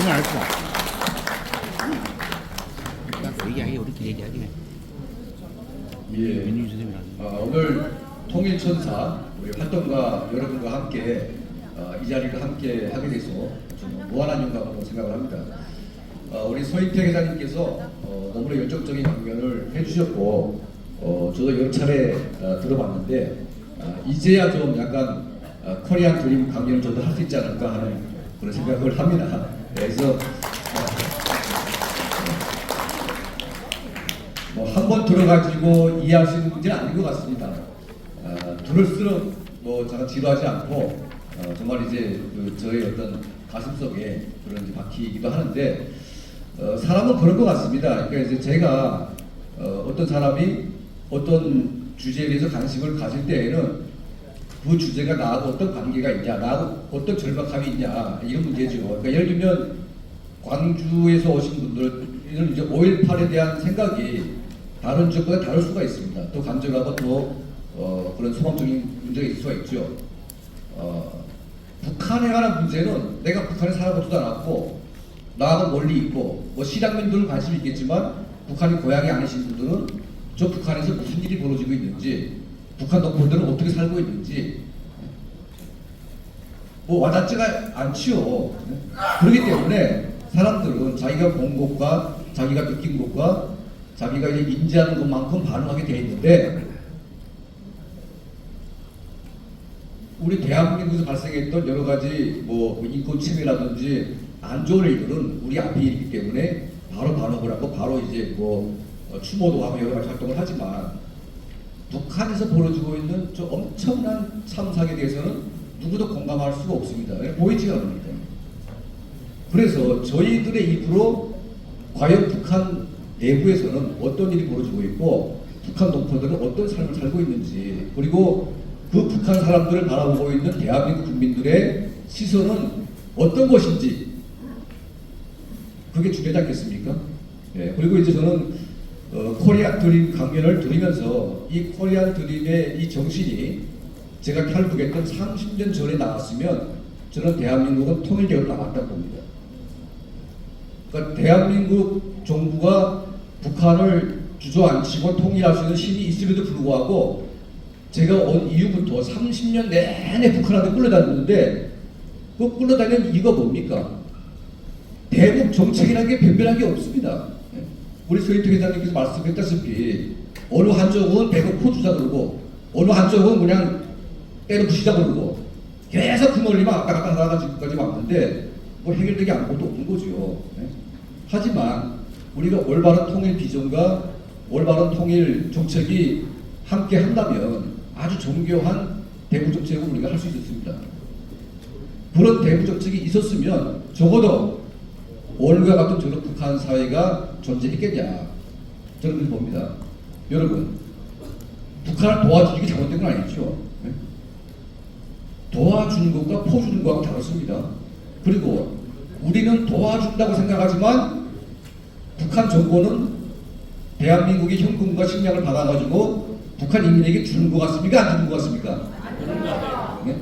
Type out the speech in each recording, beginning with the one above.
그건 알 수가 없어. 일단 얘기하기 우리끼리 얘기하기. 예. 민윤 선생님이랑. 오늘 통일천사 우리 활동가 여러분과 함께 이 자리를 함께 하게 돼서 좀 무한한 영광으로 생각을 합니다. 우리 서인택 회장님께서 너무나 열정적인 강연을 해주셨고 저도 여러 차례 들어봤는데 이제야 좀 약간 코리안 드림 강연을 저도 할 수 있지 않을까 하는 그런 생각을 합니다. 그래서 한 번 들어가지고 이해할 수 있는 문제는 아닌 것 같습니다. 들을수록 잠깐 지루하지 않고 정말 이제 저의 어떤 가슴속에 그런 이제 박히기도 하는데 사람은 그런 것 같습니다. 그러니까 이제 제가 어떤 사람이 어떤 주제에 대해서 관심을 가질 때에는 그 주제가 나하고 어떤 관계가 있냐, 나하고 어떤 절박함이 있냐 이런 문제죠. 그러니까 예를 들면 광주에서 오신 분들은 이제 5.18에 대한 생각이 다른 지역보다 다를 수가 있습니다. 또 간절하고 또 그런 소망적인 문제가 있을 수가 있죠. 북한에 관한 문제는 내가 북한에 살아보지도 않았고 나하고 멀리 있고 실향민들은 관심이 있겠지만 북한이 고향이 아니신 분들은 저 북한에서 무슨 일이 벌어지고 있는지 북한 동포들은 어떻게 살고 있는지 와닿지가 않지요. 그렇기 때문에 사람들은 자기가 본 것과 자기가 느낀 것과 자기가 이제 인지하는 것만큼 반응하게 돼 있는데 우리 대한민국에서 발생했던 여러 가지 인권 침해라든지 안 좋은 일들은 우리 앞에 있기 때문에 바로 반응을 하고 바로 이제 추모도 하고 여러 가지 활동을 하지만 북한에서 벌어지고 있는 저 엄청난 참상에 대해서는 누구도 공감할 수가 없습니다. 보이지가 않습니다. 그래서 저희들의 입으로 과연 북한 내부에서는 어떤 일이 벌어지고 있고 북한 동포들은 어떤 삶을 살고 있는지 그리고 그 북한 사람들을 바라보고 있는 대한민국 국민들의 시선은 어떤 것인지 그게 중요하지 않겠습니까? 예, 그리고 이제 저는 코리안 드림 강연을 들으면서 이 코리안 드림의 이 정신이 제가 탈북했던 30년 전에 나왔으면 저는 대한민국은 통일되어 나왔다고 봅니다. 그러니까 대한민국 정부가 북한을 주저앉히고 통일할 수 있는 힘이 있음에도 불구하고 제가 온 이후부터 30년 내내 북한한테 끌려다녔는데 그 끌려다니는 이유가 뭡니까? 대북 정책이라는 게 변변한 게 없습니다. 우리 서인택 회장님께서 말씀했다시피 어느 한쪽은 배급 포주자 그러고 어느 한쪽은 그냥 때려 부시자 그러고 계속 그 논리만 왔다 갔다 하다가 지금까지 왔는데 해결되기 아무것도 없는 거죠. 하지만 우리가 올바른 통일 비전과 올바른 통일 정책이 함께 한다면 아주 정교한 대북 정책을 우리가 할 수 있었습니다. 그런 대북 정책이 있었으면 적어도 오늘과 같은 저런 북한 사회가 존재했겠냐 저는 그렇게 봅니다. 여러분 북한을 도와주는 게 잘못된 건 아니죠. 도와주는 것과 포주는 것하고 다릅니다. 그리고 우리는 도와준다고 생각하지만 북한 정권은 대한민국의 현금과 식량을 받아가지고 북한 인민에게 주는 것 같습니까? 안 주는 것 같습니까? 네?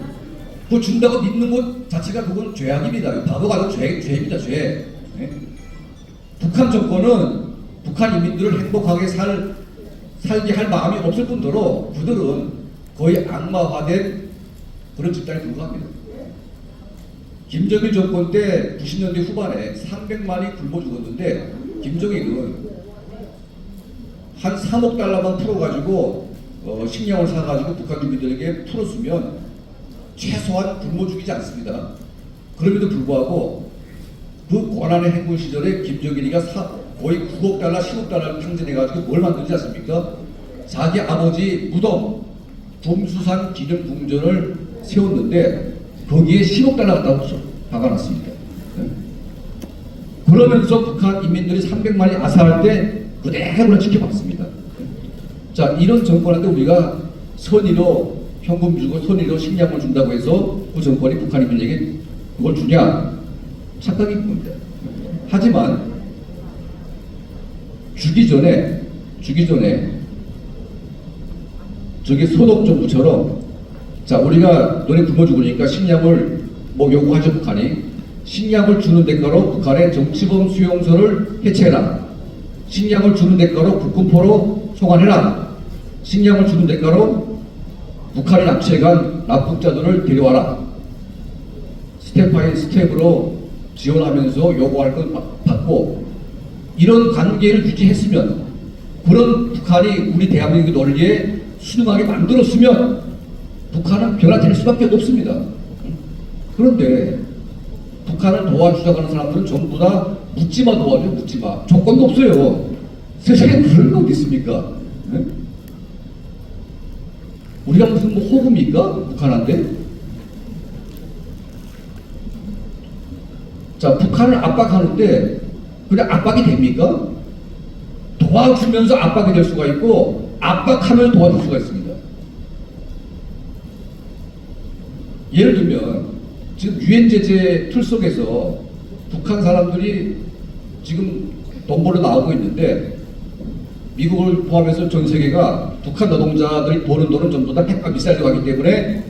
그거 준다고 믿는 것 자체가 그건 죄악입니다. 바보가 아니라 죄입니다. 죄. 네? 북한 정권은 북한 인민들을 행복하게 살게 할 마음이 없을 뿐더러 그들은 거의 악마화된 그런 집단에 불과합니다. 김정일 정권 때 90년대 후반에 300만이 굶어 죽었는데 김정일은 한 3억 달러만 풀어가지고 식량을 사가지고 북한 주민들에게 풀었으면 최소한 굶어 죽이지 않습니다. 그럼에도 불구하고 그 고난의 행군 시절에 김정일이가 거의 9억 달러, 10억 달러를 탕진해가지고 뭘 만들지 않습니까? 자기 아버지 무덤 붐수산 기념궁전을 세웠는데 거기에 10억 달러 갖다 박아놨습니다. 그러면서 북한 인민들이 300만이 아사할 때 그대로 지켜봤습니다. 자, 이런 정권한테 우리가 선의로 현금 주고 선의로 식량을 준다고 해서 그 정권이 북한 인민에게 그걸 주냐? 착각이 겁니다. 하지만 주기 전에 저기 소독 정부처럼 자 우리가 너네 굶어 죽으니까 식량을 요구하죠 북한이. 식량을 주는 대가로 북한의 정치범 수용소를 해체해라. 식량을 주는 대가로 북군포로 송환해라. 식량을 주는 대가로 북한이 납치해간 납북자들을 데려와라. 스텝 바이 스텝으로 지원하면서 요구할 건 받고, 이런 관계를 유지했으면, 그런 북한이 우리 대한민국 논리에 순응하게 만들었으면 북한은 변화될 수밖에 없습니다. 그런데 북한을 도와주자고 하는 사람들은 전부 다 묻지마 도와줘, 묻지마. 조건도 없어요. 세상에 그런 거 어디 있습니까? 네? 우리가 무슨 뭐 호구입니까? 북한한테? 자, 북한을 압박하는데 그냥 압박이 됩니까? 도와주면서 압박이 될 수가 있고 압박하면서 도와줄 수가 있습니다. 예를 들면 지금 유엔 제재 틀 속에서 북한 사람들이 지금 돈 벌어 나오고 있는데, 미국을 포함해서 전 세계가 북한 노동자들이 버는 돈은 전부 다 핵과 미사일로 가기 때문에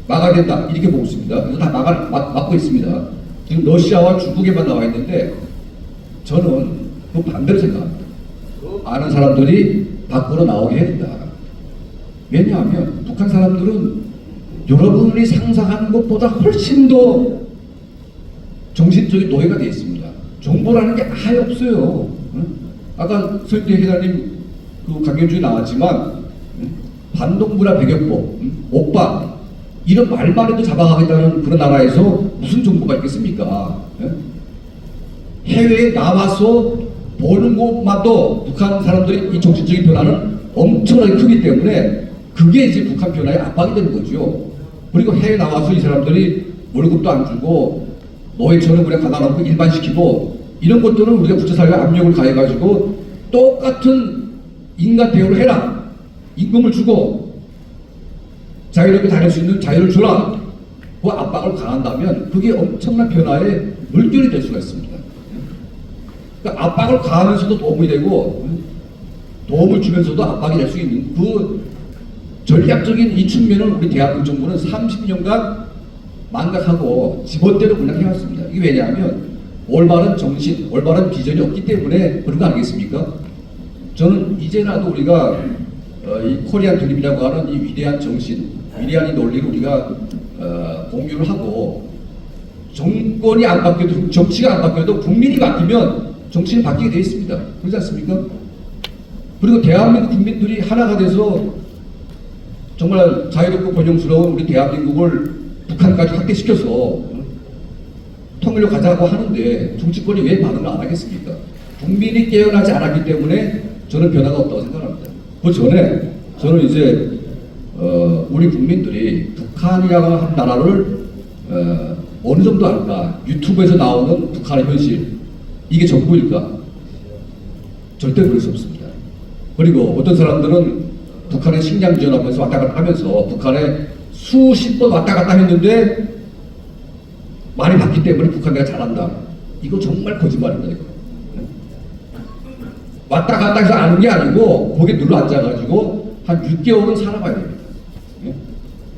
막아야 된다, 이렇게 보고 있습니다. 그래서 다 막고 있습니다. 지금 러시아와 중국에만 나와 있는데 저는 그 반대로 생각합니다. 아는 사람들이 밖으로 나오게 해야 된다. 왜냐하면 북한 사람들은 여러분이 상상하는 것보다 훨씬 더 정신적인 노예가 되어 있습니다. 정보라는 게 아예 없어요. 아까 서인대 회장님 그 강연중에 나왔지만 반동문화 배격법, 옥방, 이런 말만 해도 잡아가겠다는 그런 나라에서 무슨 정보가 있겠습니까? 해외에 나와서 보는 것만도 북한 사람들이 이 정신적인 변화는 엄청나게 크기 때문에 그게 이제 북한 변화에 압박이 되는 거죠. 그리고 해외에 나와서 이 사람들이 월급도 안 주고 노예처럼 그냥 가다 놓고 일반시키고, 이런 것들은 우리가 국제사회에 압력을 가해가지고 똑같은 인간 대우를 해라. 임금을 주고 자유롭게 다닐 수 있는 자유를 주라. 그 압박을 가한다면 그게 엄청난 변화의 물결이 될 수가 있습니다. 그러니까 압박을 가하면서도 도움이 되고 도움을 주면서도 압박이 될 수 있는 그 전략적인 이 측면을 우리 대한민국 정부는 30년간 망각하고 지멋대로 그냥 해왔습니다. 이게 왜냐하면 올바른 정신, 올바른 비전이 없기 때문에 그런 거 아니겠습니까? 저는 이제라도 우리가 이 코리안 드림이라고 하는 이 위대한 정신, 위대한 이 논리를 우리가 공유를 하고, 정권이 안 바뀌어도, 정치가 안 바뀌어도 국민이 바뀌면 정치는 바뀌게 되어 있습니다. 그렇지 않습니까? 그리고 대한민국 국민들이 하나가 돼서 정말 자유롭고 번영스러운 우리 대한민국을 북한까지 확대시켜서 통일로 가자고 하는데 정치권이 왜 반응을 안 하겠습니까? 국민이 깨어나지 않았기 때문에 저는 변화가 없다고 생각합니다. 그 전에 저는 이제 우리 국민들이 북한이라고 하는 나라를 어느 정도 알까? 유튜브에서 나오는 북한의 현실, 이게 전부일까? 절대 그럴 수 없습니다. 그리고 어떤 사람들은 북한에 식량 지원하면서 왔다 갔다 하면서 북한에 수십 번 왔다 갔다 했는데 많이 봤기 때문에 북한 내가 잘한다. 이거 정말 거짓말입니다. 이거. 왔다 갔다 해서 아는 게 아니고 거기에 눌러 앉아가지고 한 6개월은 살아봐야 됩니다.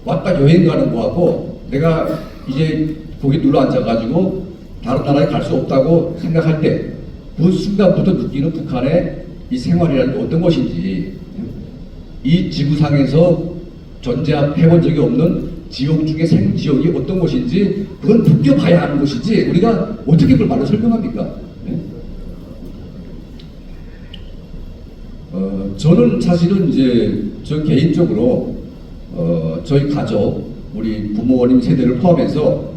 왔다 여행 가는 거하고 내가 이제 거기 눌러 앉아가지고 다른 나라에 갈 수 없다고 생각할 때 그 순간부터 느끼는 북한의 이 생활이라는 게 어떤 것인지, 이 지구상에서 존재해본 적이 없는 지역 중에 생지역이 어떤 것인지 그건 느껴봐야 하는 것이지 우리가 어떻게 그걸 말로 설명합니까? 저는 사실은 이제 저 개인적으로 저희 가족, 우리 부모님 세대를 포함해서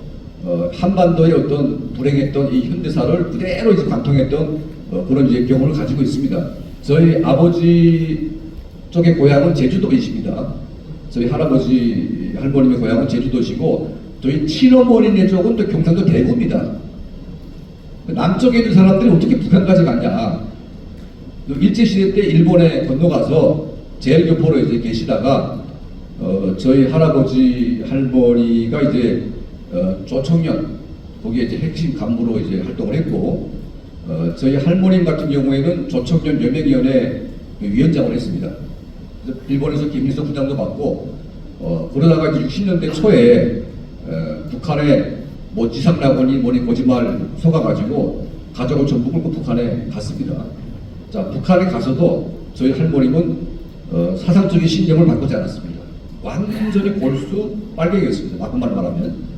한반도의 어떤 불행했던 이 현대사를 그대로 이제 관통했던 그런 이제 경험을 가지고 있습니다. 저희 아버지 쪽의 고향은 제주도이십니다. 저희 할아버지, 할머님의 고향은 제주도시고 저희 친어머니네 쪽은 또 경상도 대구입니다. 남쪽에 있는 사람들이 어떻게 북한까지 갔냐? 일제시대 때 일본에 건너가서 제일교포로 이제 계시다가 저희 할아버지, 할머니가 이제 조청년 거기에 이제 핵심 간부로 이제 활동을 했고, 저희 할머님 같은 경우에는 조청년 여명위원회 위원장을 했습니다. 그래서 일본에서 김일성 부장도 받고, 그러다가 이제 60년대 초에 북한에 뭐 지상낙원이 뭐니 거짓말 속아가지고 가족을 전부 끌고 북한에 갔습니다. 자, 북한에 가서도 저희 할머님은 사상적인 신념을 바꾸지 않았습니다. 완전히 골수 빨갱이였습니다. 나쁜 말 말하면.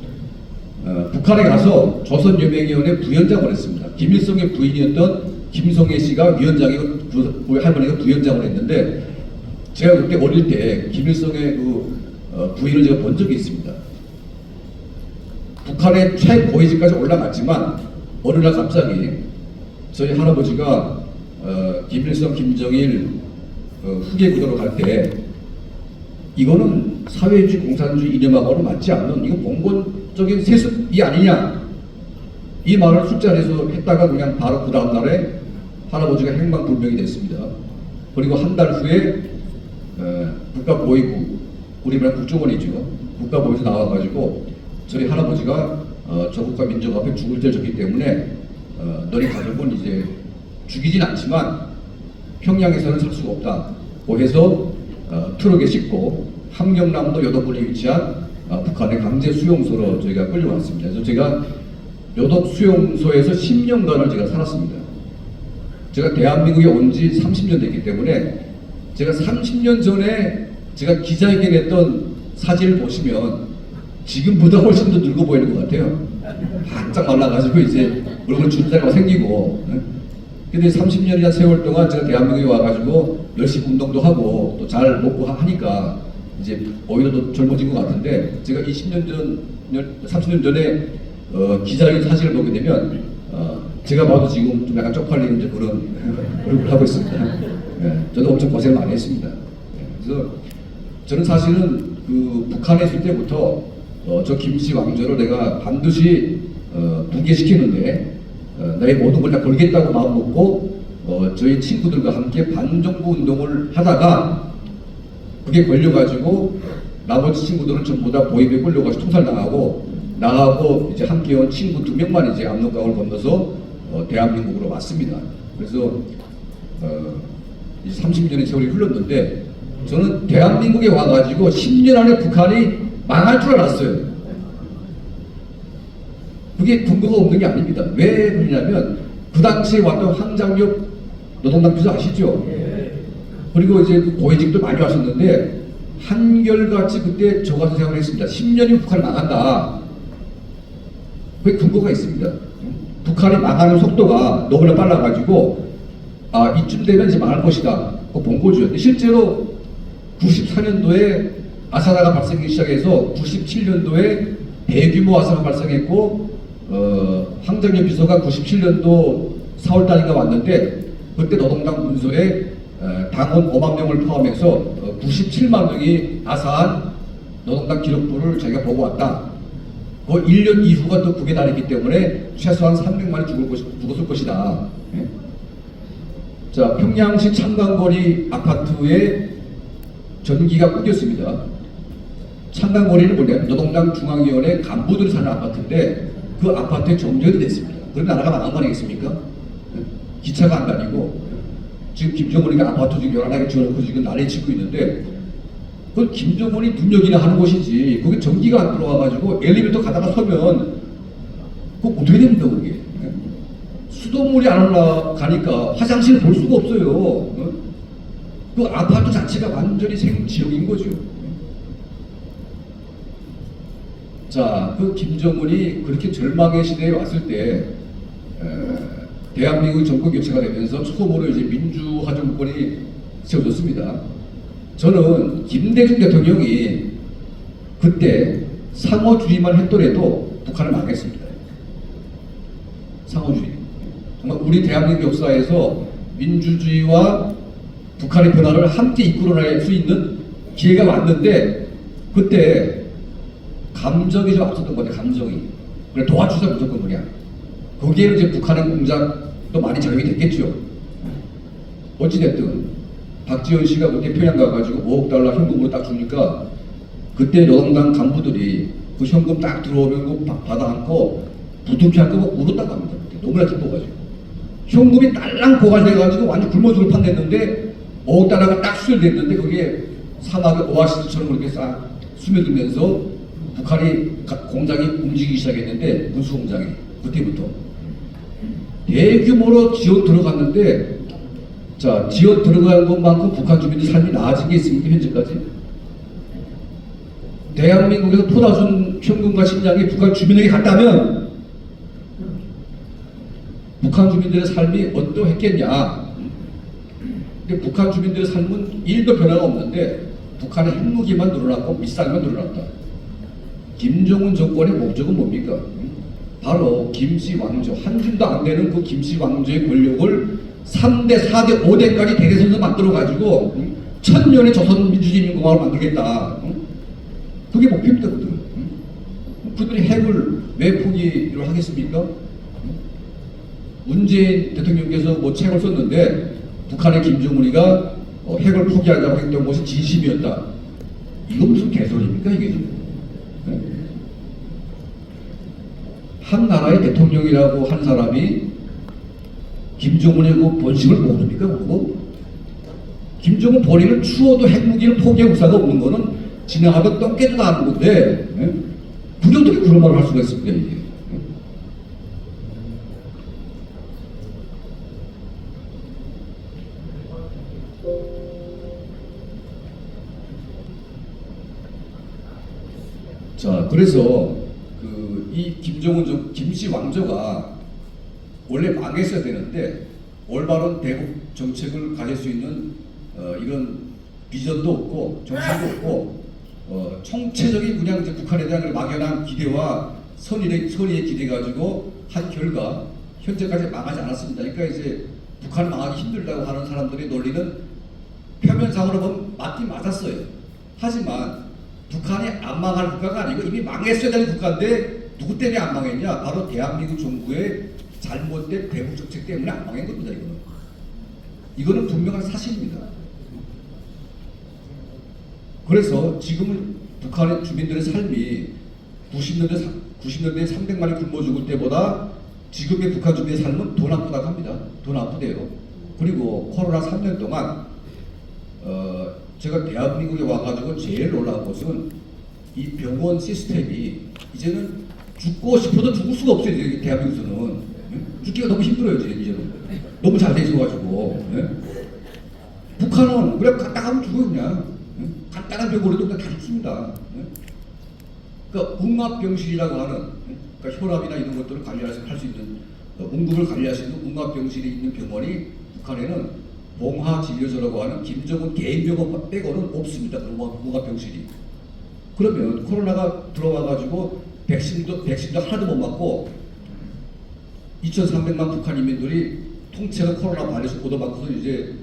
북한에 가서 조선여맹위원회 부위원장을 했습니다. 김일성의 부인이었던 김성애 씨가 위원장이고 그 할머니가 부위원장을 했는데 제가 그때 어릴 때 김일성의 부인을 제가 본 적이 있습니다. 북한의 최고위직까지 올라갔지만 어느 날 갑자기 저희 할아버지가 김일성, 김정일 후계 구도로 갈 때 이거는 사회주의, 공산주의 이념하고는 맞지 않는 이거 봉건적인 세습이 아니냐 이 말을 술자리에서 했다가 그냥 바로 그 다음날에 할아버지가 행방불명이 됐습니다. 그리고 한 달 후에 국가보위부 우리나라 국정원이죠. 국가보위에서 나와가지고 저희 할아버지가 조국과 민족 앞에 죽을 때 졌기 때문에 너희 가족은 이제 죽이진 않지만 평양에서는 살 수가 없다고 해서 트럭에 싣고 함경남도 여덕군에 위치한 북한의 강제 수용소로 저희가 끌려왔습니다. 그래서 제가 여덕 수용소에서 10년간을 제가 살았습니다. 제가 대한민국에 온 지 30년 됐기 때문에 제가 30년 전에 제가 기자회견했던 사진을 보시면 지금보다 훨씬 더 늙어 보이는 것 같아요. 바짝 말라가지고 이제 얼굴 주름살이 생기고. 근데 30년이나 세월 동안 제가 대한민국에 와가지고 열심히 운동도 하고 또 잘 먹고 하니까 이제 오히려 더 젊어진 것 같은데 제가 30년 전에 기자회견 사진을 보게 되면 제가 봐도 지금 좀 약간 쪽팔리는 이제 그런 얼굴을 하고 있습니다. 예, 저도 엄청 고생을 많이 했습니다. 예, 그래서 저는 사실은 그 북한에 있을 때부터 저 김씨 왕조를 내가 반드시 붕괴시키는데 나의 모든 걸 다 걸겠다고 마음먹고 저희 친구들과 함께 반정부 운동을 하다가 그게 걸려가지고 나머지 친구들은 전부 다 보위부에 끌려가서 총살당하고 나하고 이제 함께 온 친구 2명만 이제 압록강을 건너서 대한민국으로 왔습니다. 그래서 30년의 세월이 흘렀는데 저는 대한민국에 와가지고 10년 안에 북한이 망할 줄 알았어요. 그게 근거가 없는 게 아닙니다. 왜 그러냐면 그 당시에 왔던 황장엽 노동당 비서 아시죠? 그리고 이제 고위직도 많이 왔었는데 한결같이 그때 저가서 생각을 했습니다. 10년이면 북한이 망한다. 그게 근거가 있습니다. 북한이 망하는 속도가 너무나 빨라가지고 이쯤 되면 이제 망할 것이다. 그거 본 거죠. 근데 실제로 94년도에 아사다가 발생하기 시작해서 97년도에 대규모 아사가 발생했고 황정엽 비서가 97년도 4월달인가 왔는데 그때 노동당 문서에 당원 5만 명을 포함해서 97만 명이 아사한 노동당 기록부를 자기가 보고 왔다. 그 1년 이후가 또 그게 다르기 때문에 최소한 300만이 죽었을 것이다. 네? 자, 평양시 창강거리 아파트에 전기가 끊겼습니다. 창강거리는 뭐냐면 노동당 중앙위원회 간부들이 사는 아파트인데 그 아파트에 정전이 됐습니다. 그럼 나라가 망한 거 아니겠습니까? 네? 기차가 안 다니고 지금 김정은이가 아파트 지금 요란하게 지어놓고 지금 난리 치고 있는데 그건 김정은이 능력이나 하는 곳이지 그게 전기가 안 들어와가지고 엘리베이터 가다가 서면 그거 어떻게 됩니까 그게? 수돗물이 안 올라가니까 화장실을 볼 수가 없어요. 그 아파트 자체가 완전히 생지역인 거죠. 자, 그 김정은이 그렇게 절망의 시대에 왔을 때 대한민국 정권 교체가 되면서 처음으로 이제 민주화 정권이 세워졌습니다. 저는 김대중 대통령이 그때 상호주의만 했더라도 북한을 망했습니다. 상호주의. 정말 우리 대한민국 역사에서 민주주의와 북한의 변화를 함께 이끌어낼 수 있는 기회가 왔는데 그때 감정이 좀 앞섰던 것 같아요. 감정이. 그래 도와주자 무조건 그냥. 거기에 이제 북한의 공작도 많이 작용이 됐겠죠. 어찌됐든 박지원 씨가 그때 평양 가가지고 5억 달러 현금으로 딱 주니까 그때 노동당 간부들이 그 현금 딱 들어오면 그 받아 안고 부둥켜 안고 울었다고 합니다. 그때 너무나 기뻐가지고 현금이 딸랑 고갈돼가지고 완전 굶어 죽을 판됐는데 5억 달러가 딱 수혈됐는데 그게 사막의 오아시스처럼 그렇게 싹 스며들면서 북한이 공장이 움직이기 시작했는데 군수 공장이 그때부터 대규모로 지원 들어갔는데 자 지원 들어간 것만큼 북한 주민들 삶이 나아진 게 있습니까 현재까지? 대한민국에서 포다순 평균과 식량이 북한 주민에게 갔다면 북한 주민들의 삶이 어떠했겠냐? 근데 북한 주민들의 삶은 1도 변화가 없는데 북한의 핵무기만 늘어났고 미사일만 늘어났다. 김정은 정권의 목적은 뭡니까? 바로 김씨 왕조, 한 줌도 안 되는 그 김씨 왕조의 권력을 3대, 4대, 5대까지 대대선서 만들어가지고 천년의 조선민주주의인민공화국을 만들겠다. 그게 목표입니다, 그들. 그들이 핵을 왜 포기를 하겠습니까? 문재인 대통령께서 뭐 책을 썼는데 북한의 김정은이가 핵을 포기하자고 했던 것이 진심이었다. 이거 무슨 개소리입니까 이게? 한 나라의 대통령이라고 한 사람이 김정은의 그 본심을 모릅니까? 그거? 김정은 본인은 추워도 핵무기를 포기할 의사가 없는 거는 지나가던 똥개도 나는 건데 그게 어떻게 그런 말을 할 수가 있습니까 이게? 자, 그래서 이 김정은 김씨 왕조가 원래 망했어야 되는데 올바른 대북 정책을 가질 수 있는 이런 비전도 없고 정책도 없고 총체적인 그냥 이제 북한에 대한 막연한 기대와 선의에 기대 가지고 한 결과 현재까지 망하지 않았습니다. 그러니까 이제 북한을 망하기 힘들다고 하는 사람들의 논리는 표면상으로 보면 맞긴 맞았어요. 하지만 북한이 안 망할 국가가 아니고 이미 망했어야 되는 국가인데 누구 때문에 안 망했냐? 바로 대한민국 정부의 잘못된 대북 정책 때문에 안 망한 겁니다. 이거는 분명한 사실입니다. 그래서 지금은 북한의 주민들의 삶이 90년대 300만이 굶어 죽을 때보다 지금의 북한 주민의 삶은 더 나쁘다고 합니다. 더 나쁘대요. 그리고 코로나 3년 동안 제가 대한민국에 와가지고 제일 놀라운 것은 이 병원 시스템이 이제는 죽고 싶어도 죽을 수가 없어요. 대한민국에서는 죽기가 너무 힘들어요. 이제는 너무 잘 돼 있어가지고 북한은 그래 딱 하면 죽어요 그냥 간단한 병으로도 그냥 다 죽습니다. 그러니까 웅압병실이라고 하는 그러니까 혈압이나 이런 것들을 관리할 수 있는 응급을 관리할 수 있는 웅압병실이 있는 병원이 북한에는 봉하진료소라고 하는 김정은 개인 병원 빼고는 없습니다. 웅압병실이. 그러면 코로나가 들어와가지고 백신도 하나도 못 맞고 2,300만 북한 인민들이 통째로 코로나 바이러스 보도받고서 이제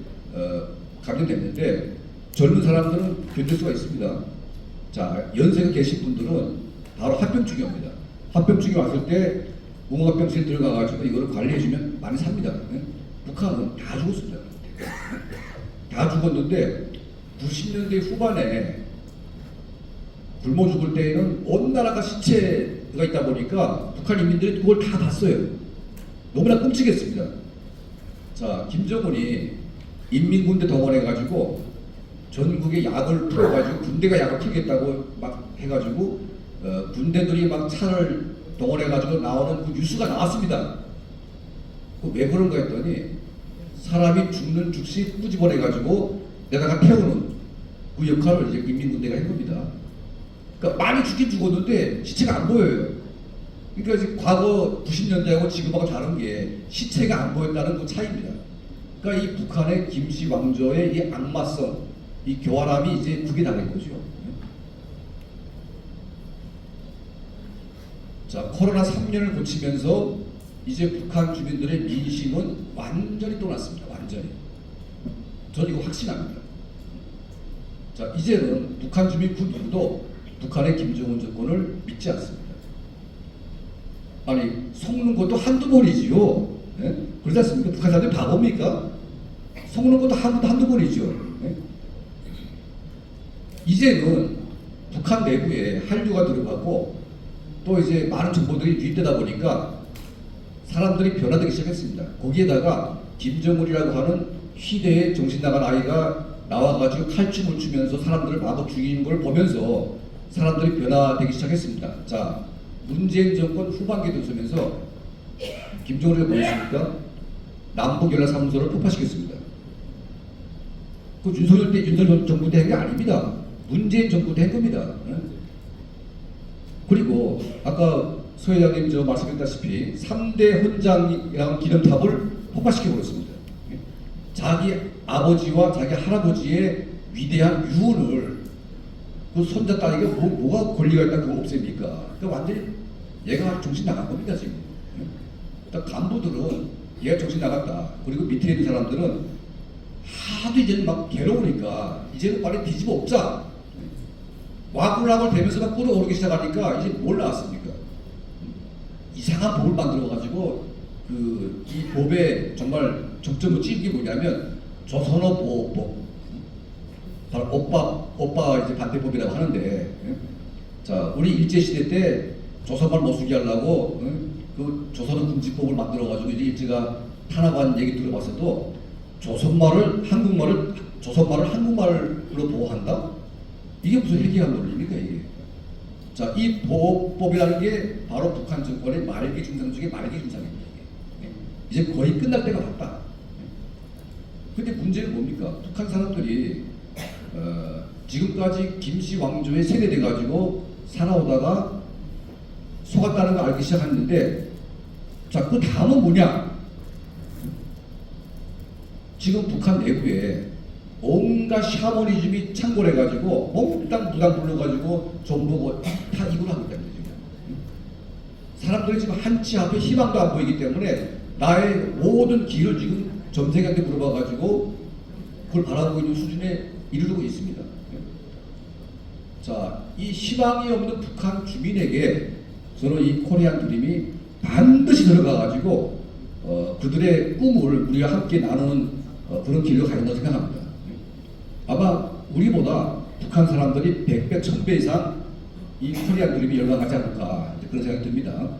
감염됐는데 젊은 사람들은 견딜 수가 있습니다. 자, 연세가 계신 분들은 바로 합병증이 옵니다. 합병증이 왔을 때 웅압병실 들어가가지고 이거를 관리해주면 많이 삽니다. 북한은 다 죽었습니다. 다 죽었는데 90년대 후반에 굶어 죽을 때에는 온 나라가 시체가 있다 보니까 북한 인민들이 그걸 다 봤어요. 너무나 끔찍했습니다. 자, 김정은이 인민군대 동원해가지고 전국에 약을 풀어가지고 군대가 약을 풀겠다고 막 해가지고 군대들이 막 차를 동원해가지고 나오는 그 뉴스가 나왔습니다. 왜 그런가 했더니 사람이 죽는 즉시 꾸집어내가지고 내다가 태우는 그 역할을 이제 인민군대가 한 겁니다. 그러니까 많이 죽긴 죽었는데 시체가 안 보여요. 그러니까 이제 과거 90년대하고 지금하고 다른 게 시체가 안 보였다는 그 차이입니다. 그러니까 이 북한의 김씨 왕조의 이 악마성, 이 교활함이 이제 그게 다른 거죠. 자, 코로나 3년을 거치면서 이제 북한 주민들의 민심은 완전히 떠났습니다. 완전히. 저는 이거 확신합니다. 자, 이제는 북한 주민 그 누구도 북한의 김정은 정권을 믿지 않습니다. 아니, 속는 것도 한두 번이지요. 네? 그렇지 않습니까? 북한 사람들이 바보입니까? 속는 것도 한두 번이죠. 네? 이제는 북한 내부에 한류가 들어가고 또 이제 많은 정보들이 유입되다 보니까 사람들이 변화되기 시작했습니다. 거기에다가 김정은이라고 하는 희대의 정신 나간 아이가 나와가지고 칼춤을 추면서 사람들을 마구 죽이는 걸 보면서 사람들이 변화되기 시작했습니다. 자, 문재인 정권 후반기에 들어서면서 김정은이가 뭐 했습니까? 남북연락사무소를 폭파시켰습니다. 그 윤석열 정부 때 한 게 아닙니다. 문재인 정부 때 한 겁니다. 그리고 아까 서 회장님 저 말씀했다시피 3대 헌장이라는 기념탑을 폭파시켜버렸습니다. 자기 아버지와 자기 할아버지의 위대한 유언을 그 손자 딸에게 뭐가 권리가 있다 그거 없앱니까? 그러니까 완전히 얘가 정신 나간 겁니다 지금. 그러니까 간부들은 얘가 정신 나갔다. 그리고 밑에 있는 사람들은 하도 이제는 막 괴로우니까 이제는 빨리 뒤집어 엎자. 와글와글 되면서 막 끓어오르기 시작하니까 이제 뭘 나왔습니까? 이상한 법을 만들어가지고 이 법에 정말 정점을 찍은 게 뭐냐면 조선어 보호법. 바로 오빠 이제 반대법이라고 하는데, 자 우리 일제 시대 때 조선말 못쓰게 하려고 그 조선어 금지법을 만들어가지고 이제 일제가 탄압한 얘기 들어봤어도 조선말을 한국말로 보호한다? 이게 무슨 해괴한 논리입니까 이게? 자, 이 보호법이라는 게 바로 북한 정권의 말기 증상 중에 말기 증상입니다. 이게. 이제 거의 끝날 때가 왔다. 근데 문제는 뭡니까? 북한 사람들이 지금까지 김씨 왕조에 세뇌돼 가지고 살아오다가 속았다는 걸 알기 시작했는데, 자, 그 다음은 뭐냐? 지금 북한 내부에 온갖 샤머니즘이 창궐해가지고 몽땅 부당 불러가지고 정부고 다 이걸 하고 있다는 거죠. 사람들이 지금 한치 앞에 희망도 안 보이기 때문에 나의 모든 길을 지금 점생한테 물어봐가지고 그걸 바라보고 있는 수준에 이르르고 있습니다. 자, 이 희망이 없는 북한 주민에게 저는 이 코리안 드림이 반드시 들어가가지고 그들의 꿈을 우리가 함께 나누는 그런 길로 가야 된다고 생각합니다. 아마 우리보다 북한 사람들이 100배, 1000배 이상 이 코리안 드림이 열광하지 않을까 그런 생각이 듭니다.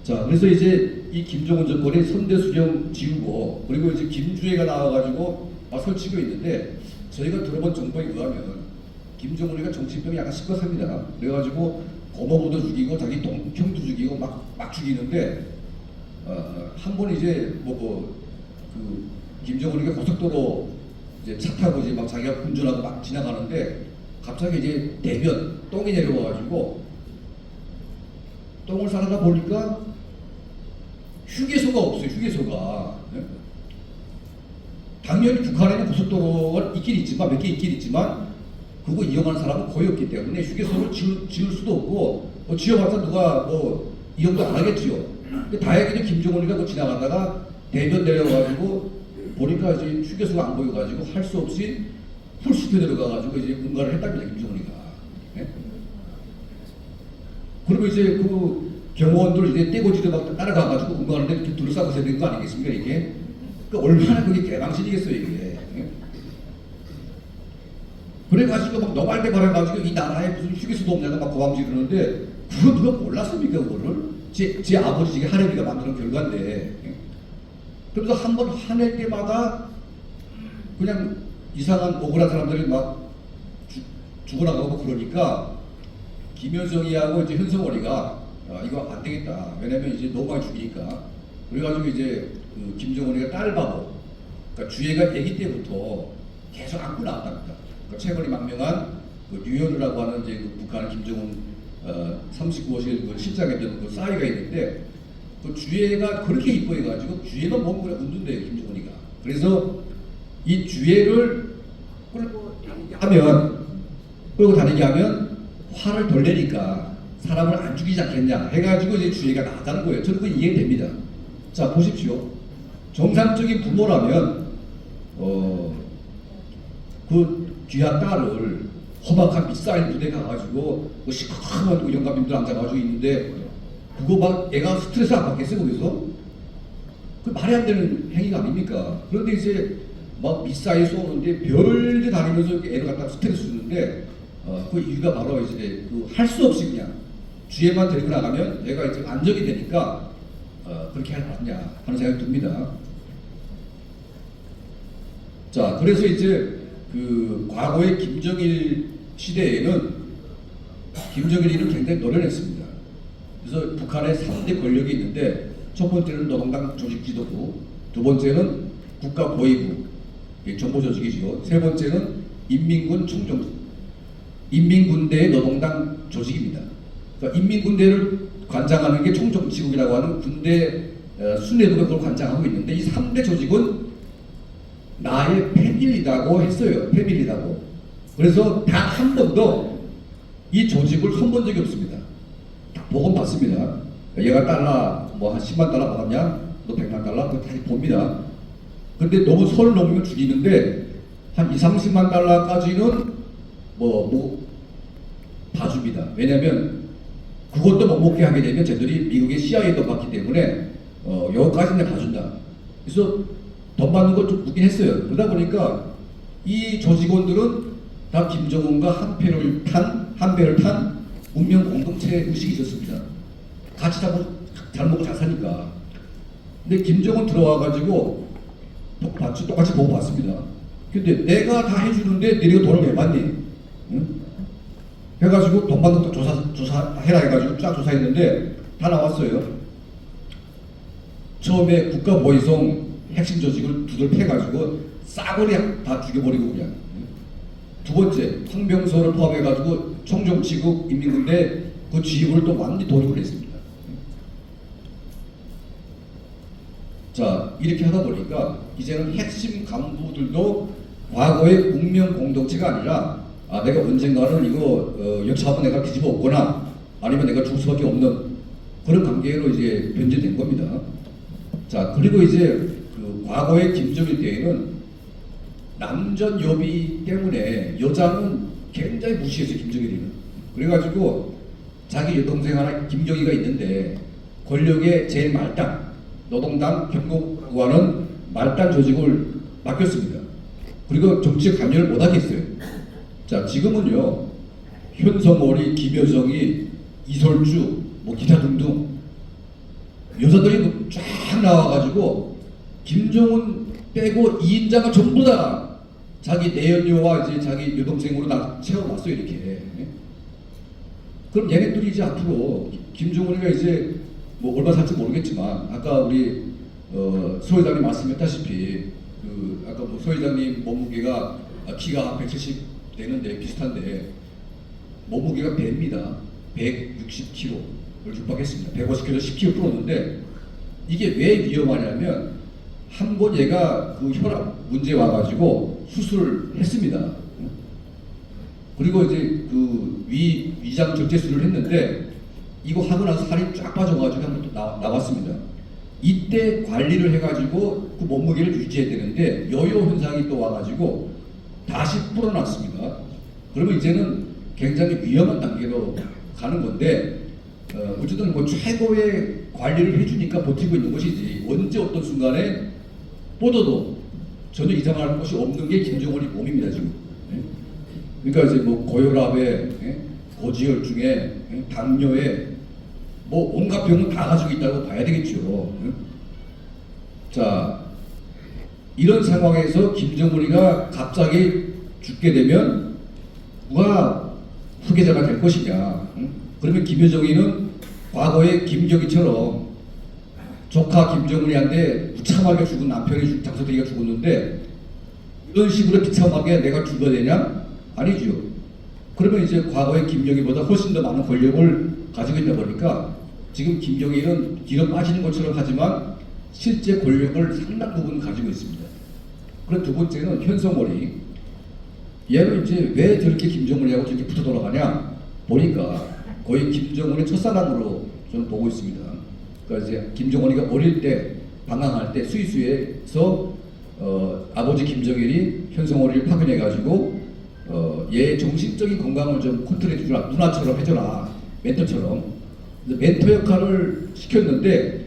자, 그래서 이제 이 김정은 정권이 선대수령 지우고 그리고 이제 김주애가 나와가지고 설치고 있는데 저희가 들어본 정보에 의하면 김정은이가 정신병이 약간 심각합니다. 그래가지고 고모부도 죽이고 자기 형도 죽이고 막 죽이는데 한 번 이제 김정은이가 고속도로 이제 차 타고 이제 막 자기가 운전하고 막 지나가는데 갑자기 이제 대변 똥이 내려와가지고 똥을 싸다가 보니까 휴게소가 없어요. 휴게소가. 네? 당연히 북한에는 고속도로가 있긴 있지만 몇 개 있긴 있지만 그거 이용하는 사람은 거의 없기 때문에 휴게소를 지을 수도 없고 지어봤자 누가 이용도 안 하겠지요. 근데 다행히 김정은이가 지나가다가 대변 내려가지고 보니까 이제 휴게소가 안 보여가지고 할 수 없이 풀숲에 들어가가지고 이제 뭔가를 했답니다 김정은이가. 네? 그리고 이제 그 경호원들 이제 떼고지도 막 따라가가지고 뭔가하는데 이렇게 둘러싸고 있어야 되는 거 아니겠습니까 이게? 그러니까 얼마나 그게 개방신이겠어요 이게. 네? 그래가지고 막 너발대발해가지고 이 나라에 무슨 휴게소도 없냐고 막 고함지 그러는데 그거 누가 몰랐습니까 그거를? 제 아버지 할애비가 만드는 결과인데. 그래서 한 번 화낼 때마다 그냥 이상한 억울한 사람들이 막 죽어나가고 그러니까 김여정이하고 이제 현성월이가 이거 안 되겠다. 왜냐면 이제 너무 많이 죽이니까. 그래가지고 이제 그 김정은이가 딸바보, 그러니까 주애가 아기 때부터 계속 안고 나왔답니다. 그러니까 최근에 망명한 그 류현우라고 하는 이제 그 북한 김정은 39호실 그 실장했던 그 싸이가 있는데 그 주애가 그렇게 이뻐해가지고 주애만 몸을 웃는데요 김정은이가. 그래서 이 주애를 끌고 다니게 하면 화를 덜 내니까 사람을 안 죽이지 않겠냐 해가지고 이제 주애가 나왔다는 거예요. 저는 그 이해됩니다. 자 보십시오. 정상적인 부모라면 그 귀한 딸을 험악한 미사일 부대 가가지고 시커먼 영감님들 앉아가지고 있는데 그거 막 애가 스트레스 안 받겠어요 거기서? 그 말이 안 되는 행위가 아닙니까? 그런데 이제 막 미사일 쏘는데 별데 다니면서 애를 갖다가 스트레스 주는데 그 이유가 바로 이제 그 할 수 없이 그냥 주애만 데리고 나가면 얘가 이제 안정이 되니까 그렇게 하지 않냐 하는 생각이 듭니다. 자, 그래서 이제 그 과거의 김정일 시대에는 김정일이는 굉장히 노련했습니다. 그래서 북한에 3대 권력이 있는데 첫 번째는 노동당 조직 지도부, 두 번째는 국가보위부, 정보 조직이죠. 세 번째는 인민군 총정, 인민군대의 노동당 조직입니다. 그러니까 인민군대를 관장하는 게 총정치국이라고 하는 군대 수뇌부가 그걸 관장하고 있는데 이 3대 조직은 나의 패밀리다고 했어요. 패밀리다고. 그래서 단 한 번도 이 조직을 손본 적이 없습니다. 다 보건 받습니다. 얘가 달러 뭐 한 10만 달러 받았냐? 너 100만 달러? 그거 다시 봅니다. 근데 너무 설 넘으면 죽이는데 한 2, 30만 달러까지는 뭐 봐줍니다. 왜냐면 그것도 못 먹게 하게 되면 쟤들이 미국의 CIA도 받기 때문에 여기까지는 봐준다. 그래서 돈 받는 걸 좀 묻긴 했어요. 그러다 보니까 이 조직원들은 다 김정은과 한 배를 탄 운명 공동체 의식이 있었습니다. 같이 잘 먹고 잘 사니까. 근데 김정은 들어와가지고 똑같이 보고 봤습니다. 근데 내가 다 해주는데 너희가 돈을 왜 받니? 응? 해가지고 돈 받는 거 조사해라 해가지고 쫙 조사했는데 다 나왔어요. 처음에 국가보위성 핵심 조직을 두들 패가지고 싸그리 다 죽여버리고 그냥. 두 번째, 황병서를 포함해가지고 총정치국 인민군대 그 지휘부를 또 완전히 돌입을 했습니다. 자, 이렇게 하다 보니까 이제는 핵심 간부들도 과거의 운명 공동체가 아니라 내가 언젠가는 이거 여차하면 내가 뒤집어 엎거나 아니면 내가 죽을 수밖에 없는 그런 관계로 이제 변질된 겁니다. 자, 그리고 이제 그 과거의 김정일 때에는 남전여비 때문에 여자는 굉장히 무시했어요. 김정일이는. 그래가지고 자기 여동생 하나 김경희가 있는데 권력의 제일 말단 노동당 경고와는 말단 조직을 맡겼습니다. 그리고 정치에 관여를 못하겠어요. 자, 지금은요 현성월이, 김여정이, 이설주, 뭐 기타 등등 여자들이 쫙 나와가지고 김정은 빼고 2인자가 전부 다 자기 내연녀와 이제 자기 여동생으로 다 채워놨어요. 이렇게. 그럼 얘네들이 이제 앞으로 김정은이가 이제 뭐 얼마 살지 모르겠지만 아까 우리 소 회장님 말씀했다시피 그 아까 뭐 소 회장님 몸무게가 키가 170 되는데 비슷한데 몸무게가 배입니다. 160kg를 육박했습니다. 150kg 10kg 풀었는데 이게 왜 위험하냐면 한 번 얘가 그 혈압 문제 와가지고 수술을 했습니다. 그리고 이제 그 위장 절제술을 했는데 이거 하고 나서 살이 쫙 빠져가지고 한 번 또 나왔습니다. 이때 관리를 해가지고 그 몸무게를 유지해야 되는데 여요 현상이 또 와가지고 다시 불어났습니다. 그러면 이제는 굉장히 위험한 단계로 가는 건데 어쨌든 뭐 최고의 관리를 해주니까 버티고 있는 것이지 언제 어떤 순간에 뻗어도 전혀 이상할 것이 없는 게 김정은이 몸입니다 지금. 그러니까 이제 뭐 고혈압에 고지혈증에 당뇨에 뭐 온갖 병은 다 가지고 있다고 봐야 되겠죠. 자, 이런 상황에서 김정은이가 갑자기 죽게 되면 누가 후계자가 될 것이냐. 그러면 김여정이는 과거의 김경희처럼 조카 김정은이한테 무참하게 죽은 남편이 장서대기가 죽었는데 이런 식으로 비참하게 내가 죽어야 되냐? 아니죠. 그러면 이제 과거의 김경희보다 훨씬 더 많은 권력을 가지고 있다 보니까 지금 김경희는 뒤로 빠지는 것처럼 하지만 실제 권력을 상당 부분 가지고 있습니다. 그리고 두 번째는 현성월이 얘는 이제 왜 저렇게 김정은이하고 저렇게 붙어 돌아가냐 보니까 거의 김정은의 첫사랑으로 저는 보고 있습니다. 그러니까 이제 김정은이가 어릴 때 방황할 때 스위스에서 아버지 김정일이 현성월이를 파견해가지고 얘의 정신적인 건강을 좀 컨트롤해 주라, 누나처럼 해줘라, 멘토처럼. 멘토 역할을 시켰는데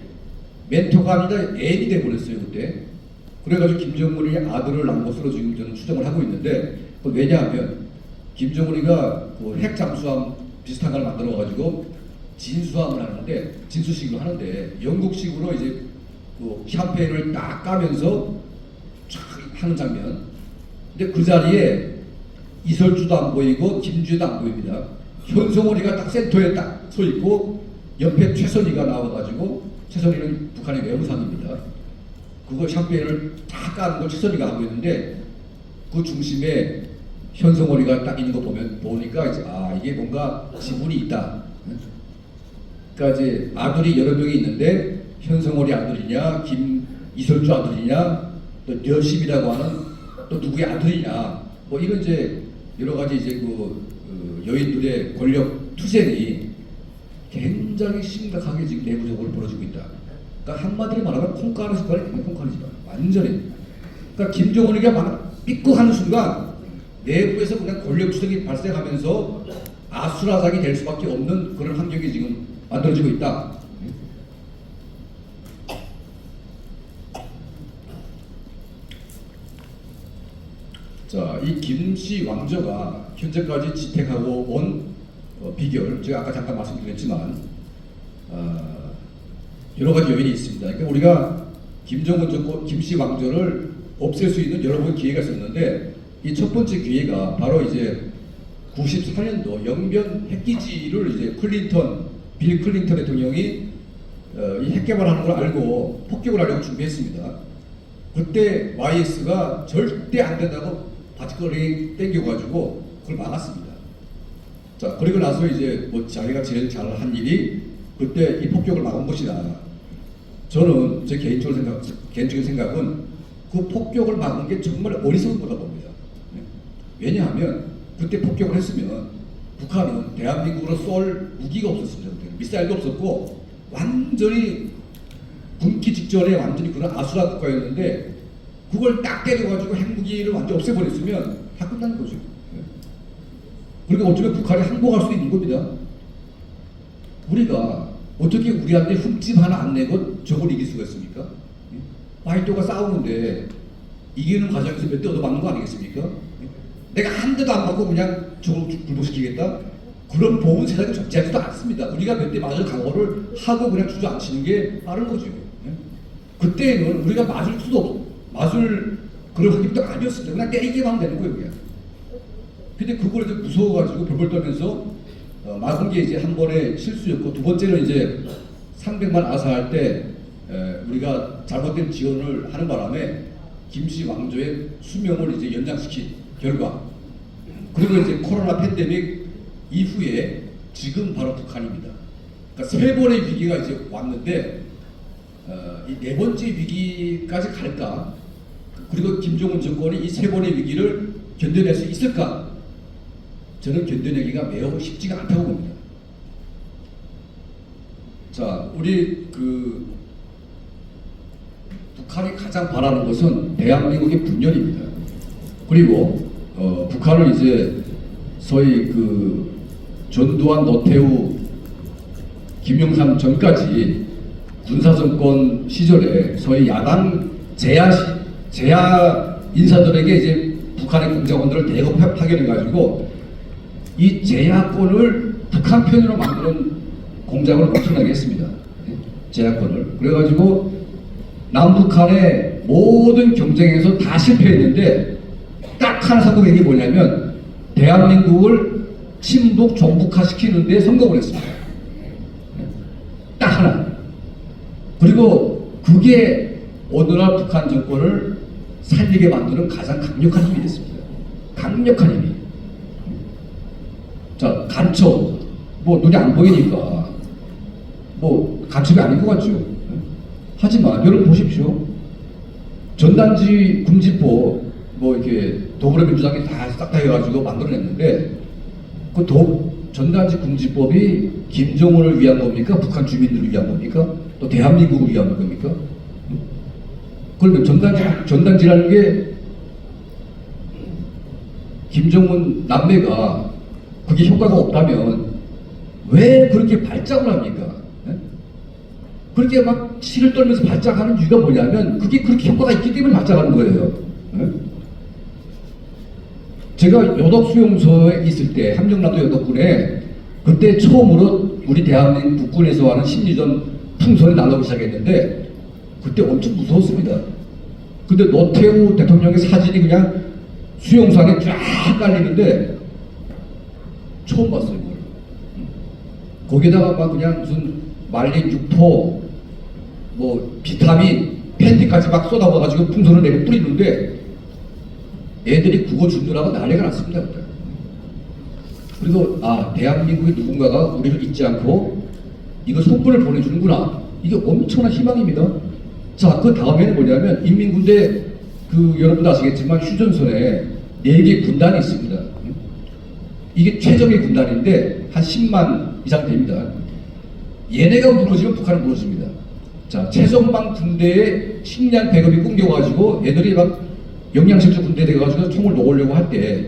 멘토가 아니라 애인이 돼버렸어요 그때. 그래가지고 김정은이 아들을 낳은 것으로 지금 저는 추정을 하고 있는데 왜냐하면 김정은이가 그 핵 잠수함 비슷한 걸 만들어가지고 진수함을 하는데 진수식으로 하는데 영국식으로 이제 그 샴페인을 딱 까면서 쫙 하는 장면. 근데 그 자리에 이설주도 안 보이고 김주혜도 안 보입니다. 현송월이가 딱 센터에 딱 서 있고 옆에 최선희가 나와가지고 최선희는 북한의 외무상입니다. 그거 샴페인을 다 까는 걸 최선희가 하고 있는데 그 중심에 현송월이가 딱 있는 거 보니까 이제 이게 뭔가 지분이 있다. 그러니까 이제 아들이 여러 명이 있는데 현송월이 아들이냐, 이설주 아들이냐, 또 려심이라고 하는 또 누구의 아들이냐, 뭐 이런 이제 여러 가지 이제 그 여인들의 권력 투쟁이 굉장히 심각하게 지금 내부적으로 벌어지고 있다. 그러니까 한마디로 말하면 콩가루 집안이 아니에요. 콩가루 집안 완전히. 그러니까 김정은이가 막 삐끗하는 순간 내부에서 그냥 권력 투쟁이 발생하면서 아수라장이 될 수밖에 없는 그런 환경이 지금 만들어지고 있다. 자, 이 김씨 왕조가 현재까지 지탱하고 온 비결, 제가 아까 잠깐 말씀드렸지만 여러 가지 요인이 있습니다. 그러니까 우리가 김정은 정권 김씨 왕조를 없앨 수 있는 여러 번 기회가 있었는데 이 첫 번째 기회가 바로 이제 94년도 영변 핵기지를 이제 빌 클린턴 대통령이 이 핵개발하는 걸 알고 폭격을 하려고 준비했습니다. 그때 YS가 절대 안 된다고 바짓거리 땡겨가지고 그걸 막았습니다. 자, 그리고 나서 이제 뭐 자기가 제일 잘한 일이 그때 이 폭격을 막은 것이다. 저는 제 개인적인 생각은 그 폭격을 막은 게 정말 어리석은 거다 봅니다. 왜냐하면 그때 폭격을 했으면 북한은 대한민국으로 쏠 무기가 없었습니다. 미사일도 없었고 완전히 굶기 직전에 완전히 그런 아수라 국가였는데 그걸 딱 때려가지고 핵무기를 완전 없애버렸으면 다 끝나는 거죠. 그리고 어쩌면 북한이 항복할 수도 있는 겁니다. 우리가 어떻게 우리한테 흠집 하나 안 내고 적을 이길 수가 있습니까? 화이트가 싸우는데 이기는 과정에서 몇 대 얻어맞는 거 아니겠습니까? 내가 한 대도 안 맞고 그냥 적을 굴복시키겠다? 그런 보험 세상에 존재하지도 않습니다. 우리가 몇 대 맞을 각오를 하고 그냥 주저앉히는 게 빠른 거죠. 그때는 우리가 맞을 수도 없고 맞을 그런 확률도 아니었습니다. 그냥 때리기만 하면 되는 거예요, 그냥. 근데 그걸 이제 무서워가지고 벌벌 떨면서 막은 게 이제 한 번의 실수였고 두 번째는 이제 300만 아사할 때 우리가 잘못된 지원을 하는 바람에 김씨 왕조의 수명을 이제 연장시킨 결과 그리고 이제 코로나 팬데믹 이후에 지금 바로 북한입니다. 그러니까 세 번의 위기가 이제 왔는데 이 네 번째 위기까지 갈까? 그리고 김정은 정권이 이 세 번의 위기를 견뎌낼 수 있을까? 저는 견뎌내기가 매우 쉽지가 않다고 봅니다. 자, 우리 북한이 가장 바라는 것은 대한민국의 분열입니다. 그리고 북한은 이제 소위 전두환, 노태우, 김영삼 전까지 군사정권 시절에 소위 야당 재야 인사들에게 이제 북한의 공작원들을 대거 파견해가지고 이 재야권을 북한 편으로 만드는 공작을 엄청나게 했습니다. 재야권을. 그래가지고 남북한의 모든 경쟁에서 다 실패했는데 딱 하나 성공한 게 뭐냐면 대한민국을 친북 종북화 시키는 데 성공을 했습니다. 딱 하나. 그리고 그게 오늘날 북한 정권을 살리게 만드는 가장 강력한 힘이 됐습니다. 강력한 힘이. 자, 간첩. 뭐 눈이 안 보이니까 뭐 간첩이 아닌 것 같죠. 하지만 여러분 보십시오. 전단지 군집법 뭐 이렇게 더불어민주당이 다 싹 다 해가지고 만들어냈는데 그 전단지 군집법이 김정은을 위한 겁니까? 북한 주민들을 위한 겁니까? 또 대한민국을 위한 겁니까? 그러면 전단지라는 게 김정은 남매가 그게 효과가 없다면 왜 그렇게 발작을 합니까? 그렇게 막 치를 떨면서 발작하는 이유가 뭐냐면 그게 그렇게 효과가 있기 때문에 발작하는 거예요. 제가 여덕 수용소에 있을 때 함정남도 여덕군에 그때 처음으로 우리 대한민국 국군에서 하는 심리전 풍선이 날아오기 시작했는데 그때 엄청 무서웠습니다. 근데 노태우 대통령의 사진이 그냥 수용소 안에 쫙 깔리는데 처음 봤어요. 거기다가 막 그냥 무슨 말린 육포, 뭐 비타민, 팬티까지 막 쏟아부어가지고 풍선을 내려 뿌리는데 애들이 그거 주느라고 난리가 났습니다. 그리고 대한민국의 누군가가 우리를 잊지 않고 이거 선물을 보내주는구나. 이게 엄청난 희망입니다. 자, 그 다음에는 뭐냐면 인민군대 여러분도 아시겠지만 휴전선에 4개 군단이 있습니다. 이게 최적의 군단인데 한 10만 이상 됩니다. 얘네가 무너지면 북한은 무너집니다. 자, 최전방 군대의 식량 배급이 끊겨가지고 얘들이 막 영양실조 군대 돼가지고 총을 놓으려고 할 때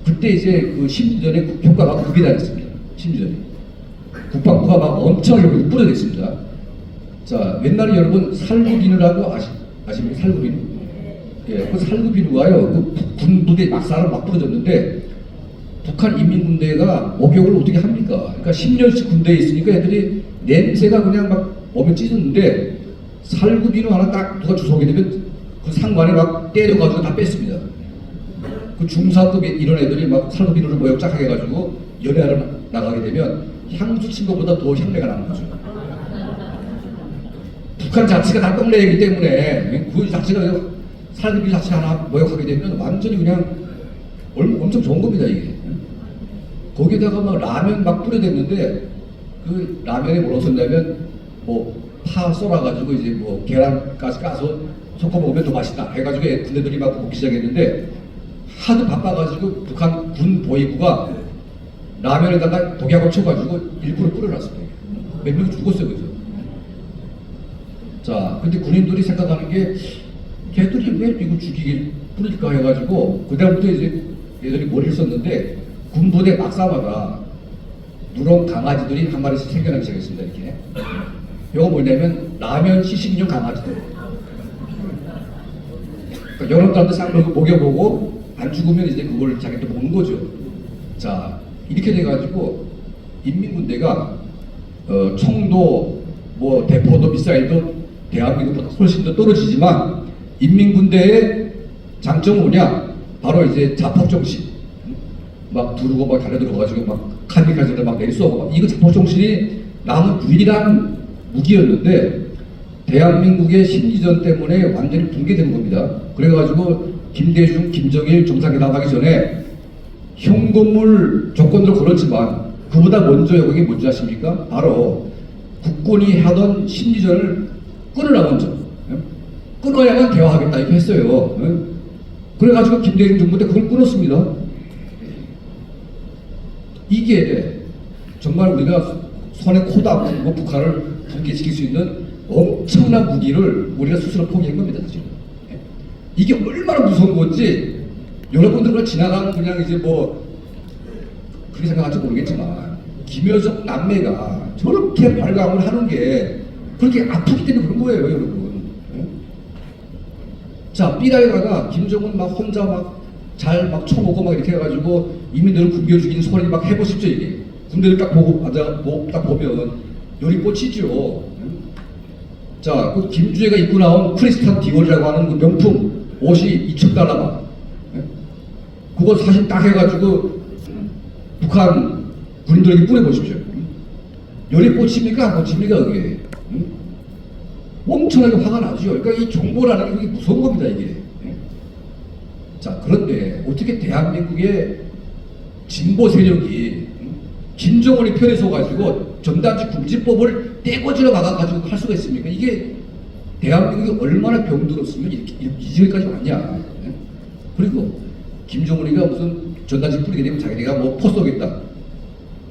그때 이제 그 심리전의 효과가 극이 다녔습니다. 심리전이. 국방부가 막 엄청나게 뿌려댔습니다. 자, 옛날에 여러분 살구비누라고 아십니까? 살구비누? 예, 그 살구비누가요, 그 군부대 막사를 막 뿌려졌는데 북한 인민군대가 목욕을 어떻게 합니까? 그러니까 10년씩 군대에 있으니까 애들이 냄새가 그냥 막 몸에 찢었는데 살구비누 하나 딱 누가 주워오게 되면 그 상관에 막 때려가지고 다 뺐습니다. 그 중사급 이런 애들이 막 살구비누를 모욕 쫙 해가지고 연애하러 나가게 되면 향수 친 것보다 더 향내가 나는 거죠. 북한 자체가 다 똥내이기 때문에 그 자체가 살구비누 자체 하나 모욕하게 되면 완전히 그냥 엄청 좋은 겁니다, 이게. 거기다가 막 라면 막 뿌려댔는데 그 라면에 뭘 넣었냐면 뭐 파 썰어가지고 이제 뭐 계란까지 까서 섞어 먹으면 더 맛있다 해가지고 군대들이 막 먹기 시작했는데 하도 바빠가지고 북한 군 보위부가 라면에다가 독약을 쳐가지고 일부러 뿌려놨습니다. 몇 명이 죽었어요, 그래서. 자, 근데 군인들이 생각하는 게 걔들이 왜 이거 죽이게 뿌릴까 해가지고 그다음부터 이제 얘들이 머리를 썼는데 군부대 막사마다 누런 강아지들이 한 마리씩 생겨나기 시작했습니다. 이렇게. 이거 뭐냐면 라면 시식용 강아지들. 그러니까 여러분들한테 싹 먹여보고 안 죽으면 이제 그걸 자기도 먹는 거죠. 자, 이렇게 돼가지고 인민군대가 총도 뭐 대포도 미사일도 대한민국보다 훨씬 더 떨어지지만 인민군대의 장점은 뭐냐? 바로 이제 자폭정신. 막 두르고 막 달려들어가지고 막 카미카즈를 막 내리쏘고 이거 자폭정신이 남은 유일한 무기였는데 대한민국의 심리전 때문에 완전히 붕괴된 겁니다. 그래가지고 김대중, 김정일 정상회담 하기 전에 현금물 조건으로 걸었지만 그보다 먼저 여기 뭔지 아십니까? 바로 국군이 하던 심리전을 끊으라 먼저. 끊어야만 대화하겠다 이렇게 했어요. 그래가지고 김대중 정부 때 그걸 끊었습니다. 이게 정말 우리가 손에 코다 묻고 북한을 붕괴시킬 수 있는 엄청난 무기를 우리가 스스로 포기한 겁니다, 지금. 이게 얼마나 무서운 건지 여러분들은 지나가는 그냥 이제 뭐 그렇게 생각할지 모르겠지만 김여정 남매가 저렇게 발광을 하는 게 그렇게 아프기 때문에 그런 거예요, 여러분. 자, 삐라이가가 김정은 막 혼자 막 잘 막 쳐먹고 막 이렇게 해가지고 이민들을 굶겨 죽이는 소리 막 해보십시오, 이게. 군대를 딱 보고 딱 보면 열이 꽂히죠. 자, 그 김주애가 입고 나온 크리스탄 디올이라고 하는 그 명품 옷이 2,000달러가. 그거 사진 딱 해가지고 북한 군인들에게 뿌려보십시오. 열이 꽂힙니까? 안 꽂힙니까? 그게. 엄청나게 화가 나죠. 그러니까 이 정보라는 게 무서운 겁니다, 이게. 자, 그런데 어떻게 대한민국의 진보 세력이 김정은이 편에 서가지고 전단지 금지법을 떼거지로 막아가지고 할 수가 있습니까? 이게 대한민국이 얼마나 병들었으면 이제까지 왔냐. 그리고 김정은이가 무슨 전단지 뿌리게 되면 자기네가 뭐 포 쏘겠다.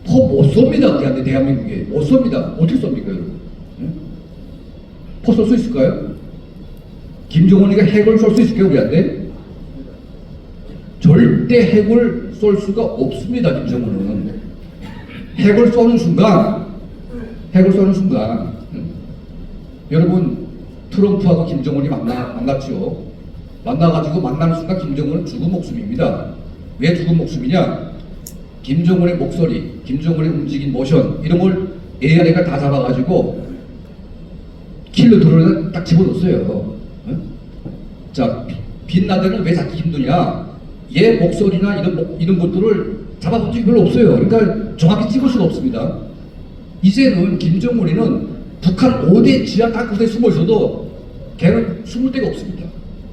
포 못 쏩니다. 우리한테 대한민국에. 못 쏩니다. 어떻게 쏩니까, 여러분? 포 쏠 수 있을까요? 김정은이가 핵을 쏠 수 있을까요, 우리한테? 절대 핵을 쏠 수가 없습니다, 김정은은. 핵을 쏘는 순간, 여러분, 트럼프하고 김정은이 만났죠. 만나가지고 만나는 순간 김정은은 죽은 목숨입니다. 왜 죽은 목숨이냐? 김정은의 목소리, 김정은의 움직인 모션, 이런 걸 AI가 다 잡아가지고 킬러 드론에 딱 집어넣었어요. 자, 빈라덴은 왜 잡기 힘드냐? 얘 목소리나 이런 것들을 잡아본 적이 별로 없어요. 그러니까 정확히 찍을 수가 없습니다. 이제는 김정은이는 북한 5대 지하 땅끝에 숨어 있어도 걔는 숨을 데가 없습니다.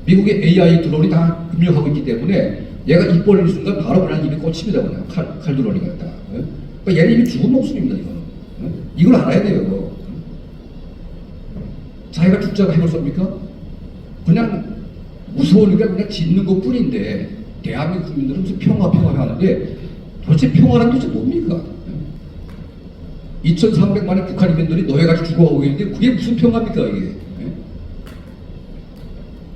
미국의 AI 드론이 다 입력하고 있기 때문에 얘가 입 벌리는 순간 바로 그냥 입이 꽂힙니다. 그냥 칼 드론이 갖다. 그러니까 얘는 이미 죽은 목숨입니다. 이거는. 이걸 알아야 돼요. 자기가 죽자고 해볼 수 없습니까? 그냥 무서우니까 그냥 짓는 것 뿐인데 대한민국 국민들은 무슨 평화 하는데 도대체 평화란 도대체 뭡니까? 2,300만의 북한 인민들이 너희같이 죽어가고 있는데 그게 무슨 평화입니까 이게?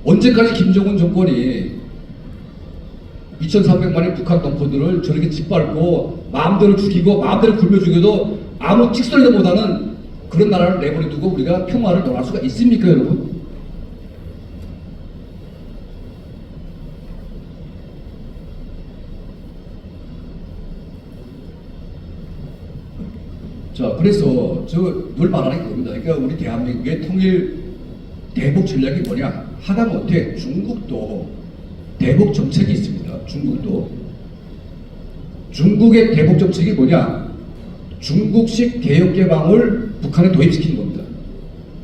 언제까지 김정은 정권이 2,300만의 북한 덤퍼들을 저렇게 짓밟고 마음대로 죽이고 마음대로 굶겨 죽여도 아무 찍소리도 못하는 그런 나라를 내버려두고 우리가 평화를 논할 수가 있습니까 여러분? 자, 그래서 저 늘 말하는 게 겁니다. 그러니까 우리 대한민국의 통일 대북 전략이 뭐냐? 하다못해 중국도 대북 정책이 있습니다. 중국의 대북 정책이 뭐냐? 중국식 개혁 개방을 북한에 도입시키는 겁니다.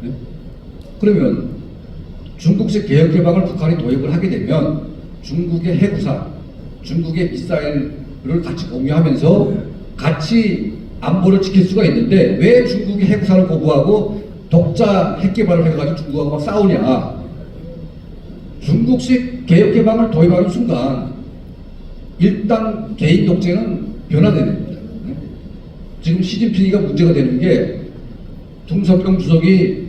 네? 그러면 중국식 개혁 개방을 북한에 도입을 하게 되면 중국의 해구사, 중국의 미사일을 같이 공유하면서 같이 안보를 지킬 수가 있는데 왜 중국이 해구사를 거부하고 독자 핵 개발을 해가지고 중국하고 막 싸우냐? 중국식 개혁 개방을 도입하는 순간 일단 개인 독재는 변화되는 겁니다. 지금 시진핑이가 문제가 되는 게 둥석경 주석이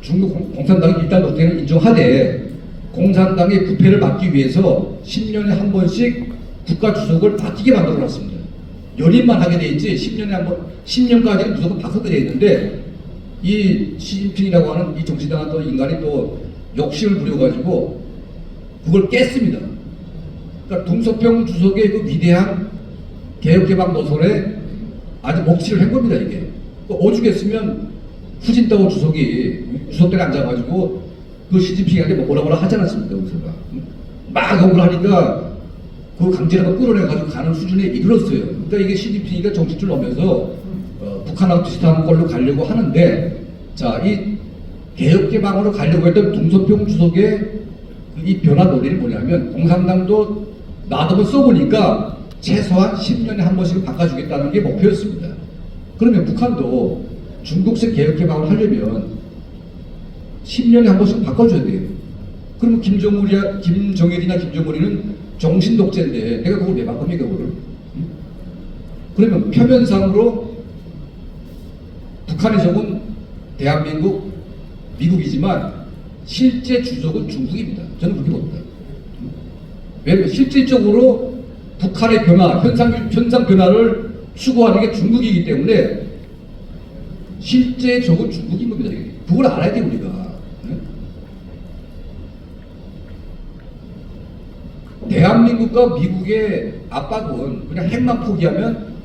중국 공산당이 일단 독재는 인정하되 공산당의 부패를 막기 위해서 10년에 한 번씩 국가 주석을 바뀌게 만들어 놨습니다. 연임만 하게 돼 있지 10년에 한 번, 10년까지는 무조건 바꾸게 돼 있는데 이 시진핑이라고 하는 이 정치당한 또 인간이 또 욕심을 부려가지고 그걸 깼습니다. 그러니까 둥석경 주석의 그 위대한 개혁개방 노선에 아주 먹칠을 한 겁니다 이게. 오죽했으면 후진타오 주석이 주석대에 앉아가지고 그 시진핑한테 뭐라 하지 않았습니까? 여기서가 막 욕을 하니까 그 강제라도 끌어내가지고 가는 수준에 이르렀어요. 그러니까 이게 시진핑이가 정치줄 넣으면서 북한하고 비슷한 걸로 가려고 하는데, 자, 이 개혁개방으로 가려고 했던 둥석경 주석의 이 변화 논리는 뭐냐면 공산당도 놔두고 써보니까 최소한 10년에 한 번씩은 바꿔주겠다는 게 목표였습니다. 그러면 북한도 중국식 개혁개방을 하려면 10년에 한 번씩 바꿔줘야 돼요. 그러면 김정일이나 김정은이는 정신독재인데 내가 그걸 왜 바꿉니까 그거를? 그러면 표면상으로 북한의 적은 대한민국, 미국이지만 실제 주적은 중국입니다. 저는 그렇게 봅니다. 왜냐하면 실질적으로 북한의 변화, 현상 변화를 추구하는 게 중국이기 때문에 실제 적은 중국인 겁니다. 그걸 알아야 돼 우리가. 대한민국과 미국의 압박은 그냥 핵만 포기하면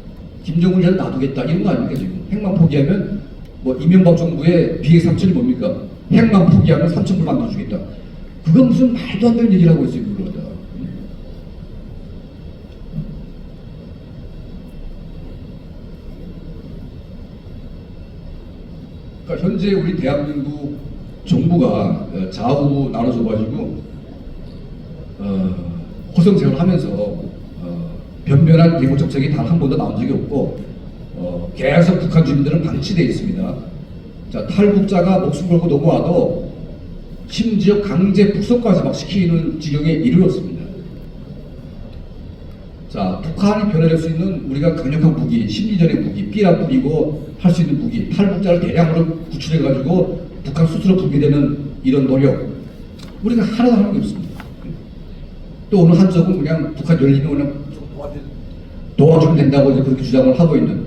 김정은을 놔두겠다 이런 거 아닙니까 지금? 핵만 포기하면 뭐 이명박 정부의 비핵 3천이 뭡니까? 핵만 포기하면 3천불 만들어주겠다. 그건 무슨 말도 안 되는 얘기를 하고 있어요 그걸 갖다. 그러니까 현재 우리 대한민국 정부가 좌우 나눠져가지고 호성생활을 하면서 변변한 대북 정책이 단 한 번도 나온 적이 없고 계속 북한 주민들은 방치되어 있습니다. 자, 탈북자가 목숨 걸고 넘어와도 심지어 강제 북송까지 막 시키는 지경에 이르렀습니다. 자, 북한이 변화될 수 있는 우리가 강력한 무기, 심리전의 무기, 삐라 뿌리고 할 수 있는 무기, 탈북자를 대량으로 구출해가지고 북한 스스로 붕괴되는 이런 노력 우리가 하나도 하는 게 없습니다. 또 어느 한쪽은 그냥 북한 열리면 그냥 도와주면 된다고 이제 그렇게 주장을 하고 있는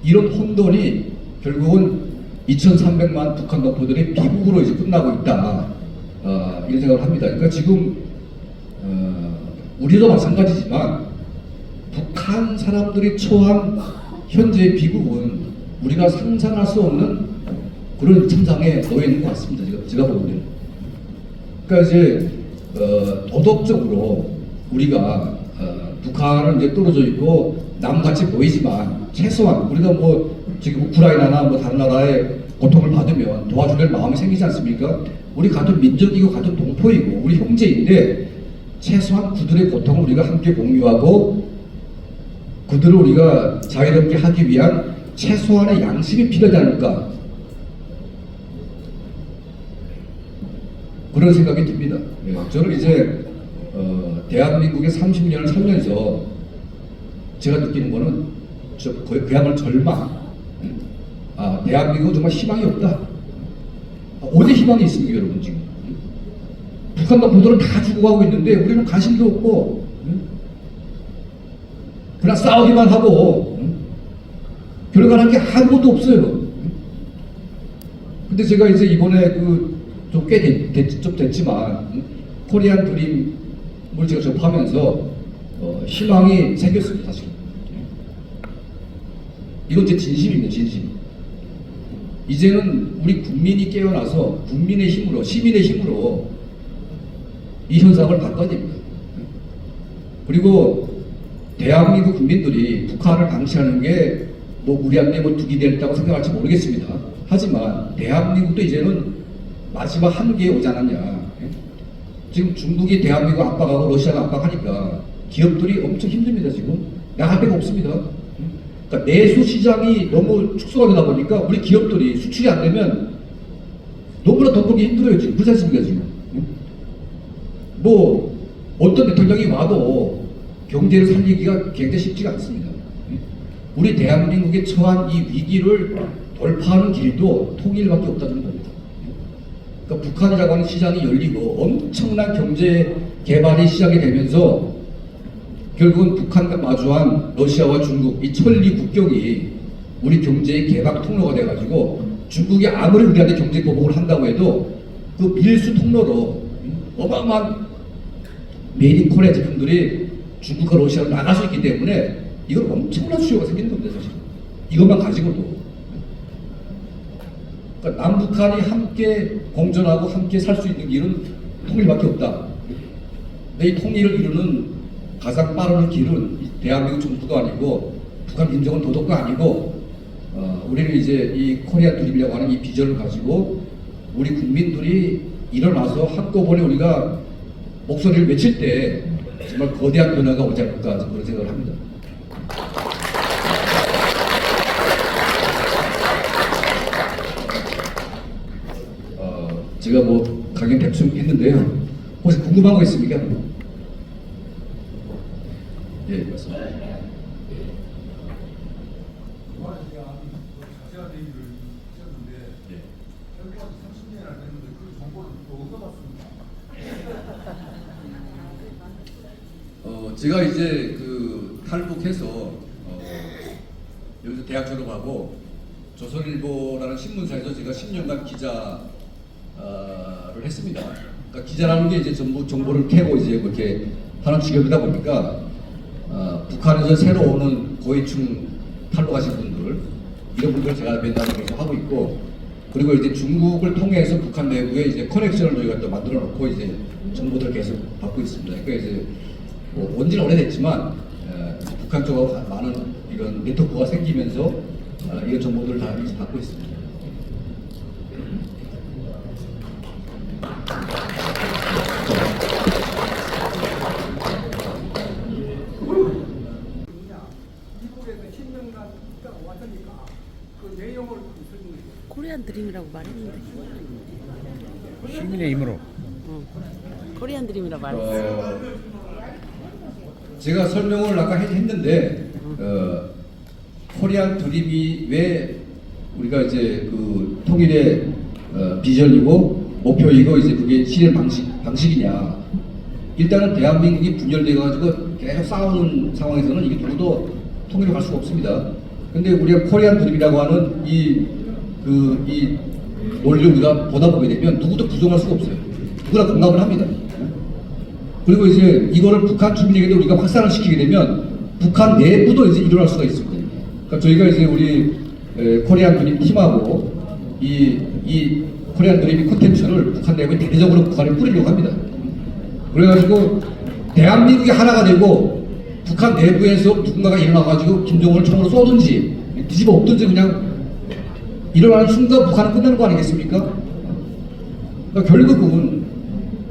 이런 혼돈이 결국은 2,300만 북한 덕후들이 비극으로 이제 끝나고 있다. 이런 생각을 합니다. 그러니까 지금 우리도 마찬가지지만 북한 사람들이 처한 현재의 비극은 우리가 상상할 수 없는 그런 참상에 놓여 있는 것 같습니다. 제가 보기에는. 그러니까 이제 도덕적으로 우리가 북한은 이제 떨어져 있고 남같이 보이지만 최소한 우리가 뭐 지금 우크라이나나 뭐 다른 나라의 고통을 받으면 도와주려는 마음이 생기지 않습니까? 우리 같은 민족이고 같은 동포이고 우리 형제인데 최소한 그들의 고통을 우리가 함께 공유하고 그들을 우리가 자유롭게 하기 위한 최소한의 양심이 필요하지 않을까 그런 생각이 듭니다. 저는 이제 대한민국에 30년을 살면서 제가 느끼는 거는 그야말로 절망. 대한민국은 정말 희망이 없다. 어디 희망이 있습니까, 여러분 지금? 북한과 보도는 다 죽어가고 있는데 우리는 관심도 없고 그냥 싸우기만 하고 결과는 게 아무것도 없어요. 근데 제가 이제 이번에 좀 꽤 됐지만 코리안 드림을 제가 접하면서 희망이 생겼습니다, 사실. 이건 제 진심입니다, 진심. 이제는 우리 국민이 깨어나서 국민의 힘으로, 시민의 힘으로 이 현상을 바꿔야 됩니다. 그리고 대한민국 국민들이 북한을 방치하는 게 뭐 우리한테 뭐 득이 됐다고 생각할지 모르겠습니다. 하지만 대한민국도 이제는 마지막 한계에 오지 않았냐. 지금 중국이 대한민국 압박하고 러시아가 압박하니까 기업들이 엄청 힘듭니다. 지금 나갈 데가 없습니다. 그러니까 내수 시장이 너무 축소가 되다 보니까 우리 기업들이 수출이 안 되면 너무나 더 벌기 힘들어요. 지금 그렇지 않습니까? 지금 뭐 어떤 대통령이 와도 경제를 살리기가 굉장히 쉽지가 않습니다. 우리 대한민국에 처한 이 위기를 돌파하는 길도 통일밖에 없다는 겁니다. 그러니까 북한이라고 하는 시장이 열리고 엄청난 경제 개발이 시작이 되면서 결국은 북한과 마주한 러시아와 중국 이 천리 국경이 우리 경제의 개박 통로가 돼가지고 중국이 아무리 우리한테 경제 보복을 한다고 해도 그 밀수 통로로 어마어마한 메이드 인 코리아 제품들이 중국과 러시아로 나갈 수 있기 때문에 이건 엄청난 수요가 생기는 겁니다, 사실. 이것만 가지고도. 그러니까 남북한이 함께 공존하고 함께 살 수 있는 길은 통일밖에 없다. 근데 이 통일을 이루는 가장 빠른 길은 대한민국 정부도 아니고 북한 민족은 도덕도 아니고 우리는 이제 이 코리아 드림이라고 하는 이 비전을 가지고 우리 국민들이 일어나서 한꺼번에 우리가 목소리를 외칠 때 정말 거대한 변화가 오지 않을까 그런 생각을 합니다. 제가 뭐 강연 대충 했는데요. 혹시 궁금한 거 있습니까? 예, 맞습니다. 제가 이제 탈북해서 여기서 대학 졸업하고 조선일보라는 신문사에서 제가 10년간 기자를 했습니다. 그러니까 기자라는 게 이제 전부 정보를 캐고 이제 그렇게 하는 직업이다 보니까 북한에서 새로 오는 고위층 탈북하신 분들 이런 분들 제가 맨날 계속 하고 있고 그리고 이제 중국을 통해서 북한 내부에 이제 커넥션을 저희가 또 만들어 놓고 이제 정보들을 계속 받고 있습니다. 그러니까 이제 온지는 오래됐지만 북한 쪽하고 많은 이런 네트워크가 생기면서 이런 정보들을 다 받고 있습니다. 코리안 드림이라고 말했는데. 시민의 힘으로. 코리안 드림이라고 말했어. 제가 설명을 아까 했는데 코리안 드림이 왜 우리가 이제 통일의 비전이고 목표이고 이제 그게 실현 방식이냐. 일단은 대한민국이 분열돼 가지고 계속 싸우는 상황에서는 이게 누구도 통일을 갈 수가 없습니다. 근데 우리가 코리안 드림이라고 하는 이 논리를 우리가 보다 보게 되면 누구도 부정할 수가 없어요. 누구나 공감을 합니다. 그리고 이제 이거를 북한 주민에게도 우리가 확산을 시키게 되면 북한 내부도 이제 일어날 수가 있습니다. 그러니까 저희가 이제 우리 코리안 드림 팀하고 이 코리안 드림 콘텐츠를 북한 내부에 대대적으로 북한에 뿌리려고 합니다. 그래가지고 대한민국이 하나가 되고 북한 내부에서 누군가가 일어나가지고 김정은을 총으로 쏘든지 뒤집어 엎든지 그냥 일어나는 순간 북한은 끝나는 거 아니겠습니까? 그러니까 결국은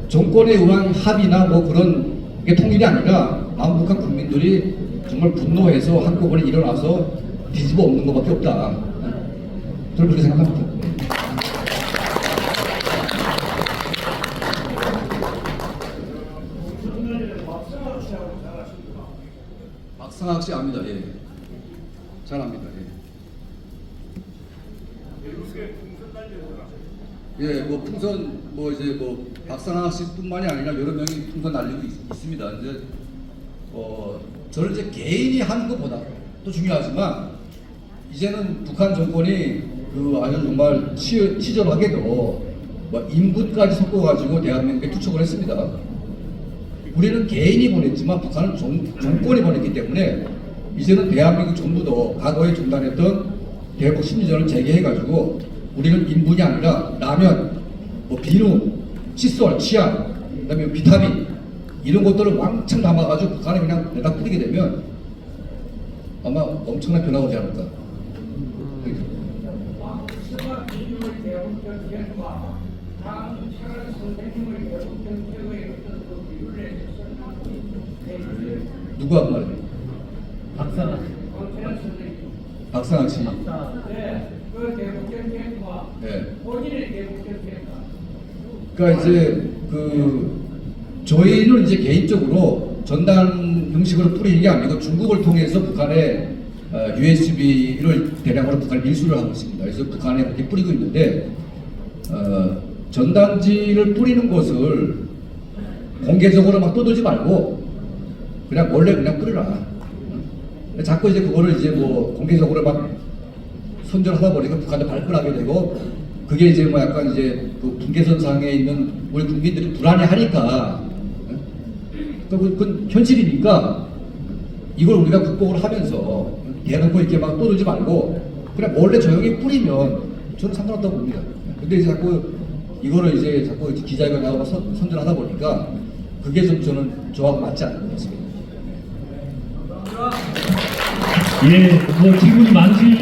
정권에 의한 합의나 뭐 그런 게 통일이 아니라 남북한 국민들이 정말 분노해서 한꺼번에 일어나서 뒤집어 엎는 것밖에 없다. 저는 그렇게 생각합니다. 박상학 씨 압니다. 예. 잘 압니다. 예. 예, 뭐 풍선 뭐 이제 뭐 박상학 씨뿐만이 아니라 여러 명이 풍선 날리고 있습니다. 이제 저는 이제 개인이 하는 것보다 또 중요하지만 이제는 북한 정권이 그 아주 정말 치졸하게도 뭐 인분까지 섞어가지고 대한민국에 투척을 했습니다. 우리는 개인이 보냈지만 북한은 정권이 보냈기 때문에 이제는 대한민국 정부도 과거에 중단했던 대북 심리전을 재개해가지고 우리는 인분이 아니라 라면, 뭐 비누, 칫솔, 치약, 그다음에 비타민 이런 것들을 왕창 담아가지고 북한에 그냥 내다 뿌리게 되면 아마 엄청난 변화가 오지 않을까. 누구 한 말이에요? 박상학 씨. 네. 그러니까 이제 저희는 이제 개인적으로 전단 형식으로 뿌리는 게 아니고 중국을 통해서 북한에 USB를 대량으로 북한에 밀수를 하고 있습니다. 그래서 북한에 그렇게 뿌리고 있는데 전단지를 뿌리는 것을 공개적으로 막 떠들지 말고 그냥 원래 그냥 뿌리라. 자꾸 이제 그거를 이제 뭐 공개적으로 막 선전하다 보니까 북한에 발끈하게 되고 그게 이제 뭐 약간 이제 그 분계선상에 있는 우리 국민들이 불안해하니까 그건 현실이니까 이걸 우리가 극복을 하면서 대놓고 이렇게 막 떠들지 말고 그냥 원래 조용히 뿌리면 저는 상관없다고 봅니다. 근데 이제 자꾸 이거를 이제 자꾸 기자회견 나가고 선전하다 보니까 그게 좀 저는 저하고 맞지 않는 것 같습니다. 예, 뭐 질문이 많으실